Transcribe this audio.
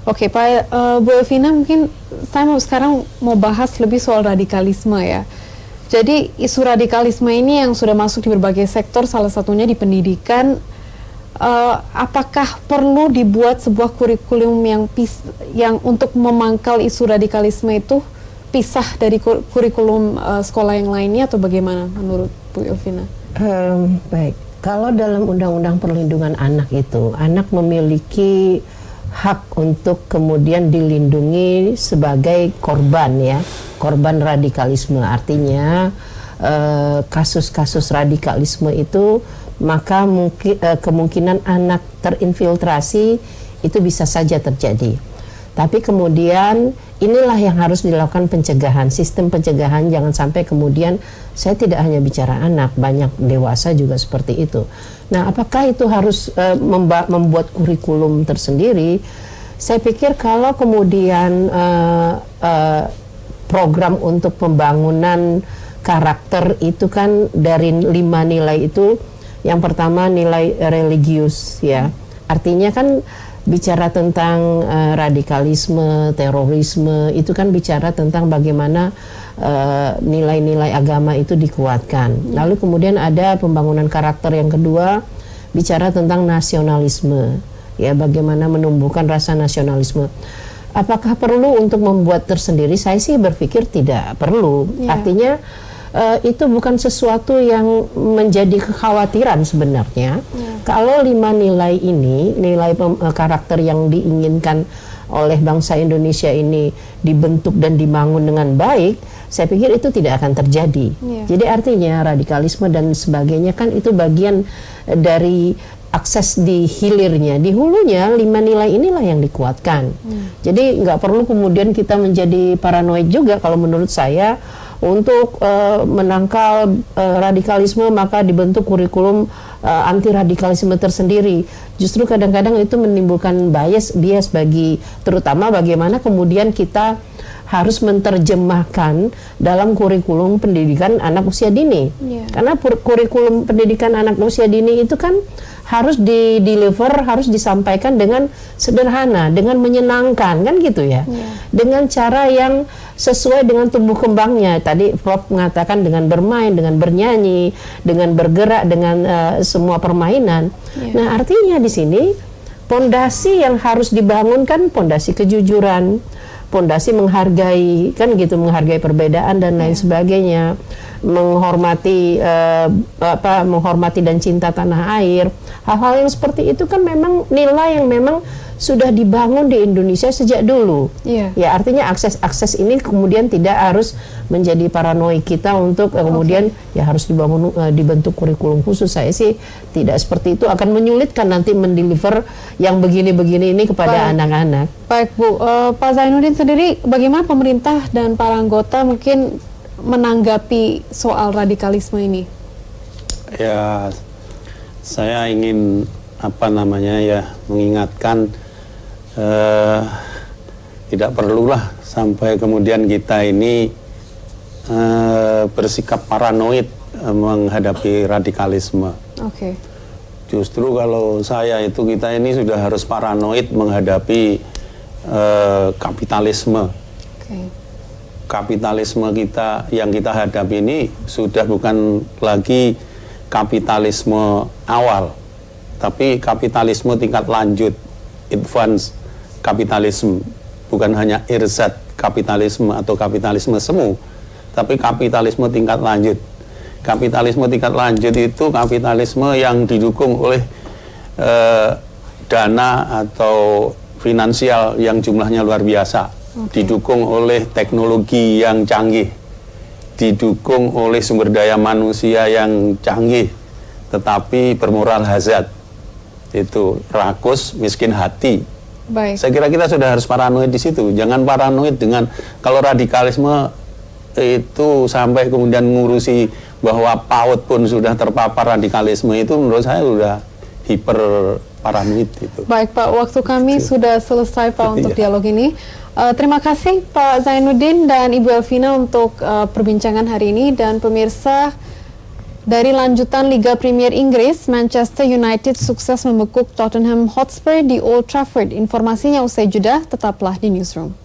Oke, Pak Bu Elvina, mungkin saya sekarang mau bahas lebih soal radikalisme ya. Jadi isu radikalisme ini yang sudah masuk di berbagai sektor, salah satunya di pendidikan. Apakah perlu dibuat sebuah kurikulum yang untuk memangkal isu radikalisme itu pisah dari kurikulum sekolah yang lainnya, atau bagaimana menurut Bu Elvina? Baik, kalau dalam Undang-Undang Perlindungan Anak itu, anak memiliki hak untuk kemudian dilindungi sebagai korban ya, korban radikalisme. Artinya kasus-kasus radikalisme itu maka kemungkinan anak terinfiltrasi itu bisa saja terjadi. Tapi kemudian inilah yang harus dilakukan pencegahan, sistem pencegahan. Jangan sampai kemudian, saya tidak hanya bicara anak, banyak dewasa juga seperti itu. Nah, apakah itu harus membuat kurikulum tersendiri? Saya pikir kalau kemudian program untuk pembangunan karakter itu kan dari 5 nilai itu, yang pertama nilai religius ya. Artinya kan bicara tentang radikalisme, terorisme, itu kan bicara tentang bagaimana nilai-nilai agama itu dikuatkan. Lalu kemudian ada pembangunan karakter yang kedua, bicara tentang nasionalisme, ya, bagaimana menumbuhkan rasa nasionalisme. Apakah perlu untuk membuat tersendiri? Saya sih berpikir tidak perlu. Artinya itu bukan sesuatu yang menjadi kekhawatiran sebenarnya. Kalau 5 nilai ini, nilai karakter yang diinginkan oleh bangsa Indonesia ini dibentuk dan dibangun dengan baik, saya pikir itu tidak akan terjadi. Jadi artinya radikalisme dan sebagainya kan itu bagian dari akses di hilirnya. Di hulunya 5 nilai inilah yang dikuatkan. Jadi nggak perlu kemudian kita menjadi paranoid juga kalau menurut saya. Untuk menangkal radikalisme maka dibentuk kurikulum anti radikalisme tersendiri. Justru kadang-kadang itu menimbulkan bias bagi, terutama bagaimana kemudian kita harus menerjemahkan dalam kurikulum pendidikan anak usia dini. Karena kurikulum pendidikan anak usia dini itu kan harus di-deliver, harus disampaikan dengan sederhana, dengan menyenangkan, kan gitu ya. Dengan cara yang sesuai dengan tumbuh kembangnya. Tadi Prof mengatakan dengan bermain, dengan bernyanyi, dengan bergerak, dengan semua permainan. Nah, artinya di sini pondasi yang harus dibangun kan pondasi kejujuran, pondasi menghargai, kan gitu, menghargai perbedaan dan lain sebagainya, menghormati menghormati dan cinta tanah air. Hal-hal yang seperti itu kan memang nilai yang memang sudah dibangun di Indonesia sejak dulu. Ya, artinya akses ini kemudian tidak harus menjadi paranoid kita untuk kemudian ya harus dibentuk kurikulum khusus. Saya sih tidak seperti itu, akan menyulitkan nanti mendeliver yang begini-begini ini kepada anak-anak. Baik Bu, Pak Zainuddin sendiri, bagaimana pemerintah dan para anggota mungkin menanggapi soal radikalisme ini? Ya, saya ingin mengingatkan tidak perlulah sampai kemudian kita ini bersikap paranoid menghadapi radikalisme. Justru kalau kita ini sudah harus paranoid menghadapi kapitalisme. Kapitalisme kita yang kita hadapi ini sudah bukan lagi kapitalisme awal, tapi kapitalisme tingkat lanjut, advance kapitalisme, bukan hanya irzat kapitalisme atau kapitalisme semu, tapi kapitalisme tingkat lanjut. Kapitalisme tingkat lanjut itu kapitalisme yang didukung oleh dana atau finansial yang jumlahnya luar biasa, didukung oleh teknologi yang canggih, didukung oleh sumber daya manusia yang canggih, tetapi bermoral hazard, itu rakus, miskin hati. Saya kira kita sudah harus paranoid di situ. Jangan paranoid dengan kalau radikalisme itu sampai kemudian ngurusi bahwa PAUD pun sudah terpapar radikalisme, itu menurut saya sudah hiper paranoid itu. Baik Pak, waktu kami sudah selesai Pak untuk dialog ini. Terima kasih Pak Zainuddin dan Ibu Elvina untuk perbincangan hari ini, dan pemirsa, Dari lanjutan Liga Premier Inggris, Manchester United sukses membekuk Tottenham Hotspur di Old Trafford. Informasinya usai jeda, tetaplah di Newsroom.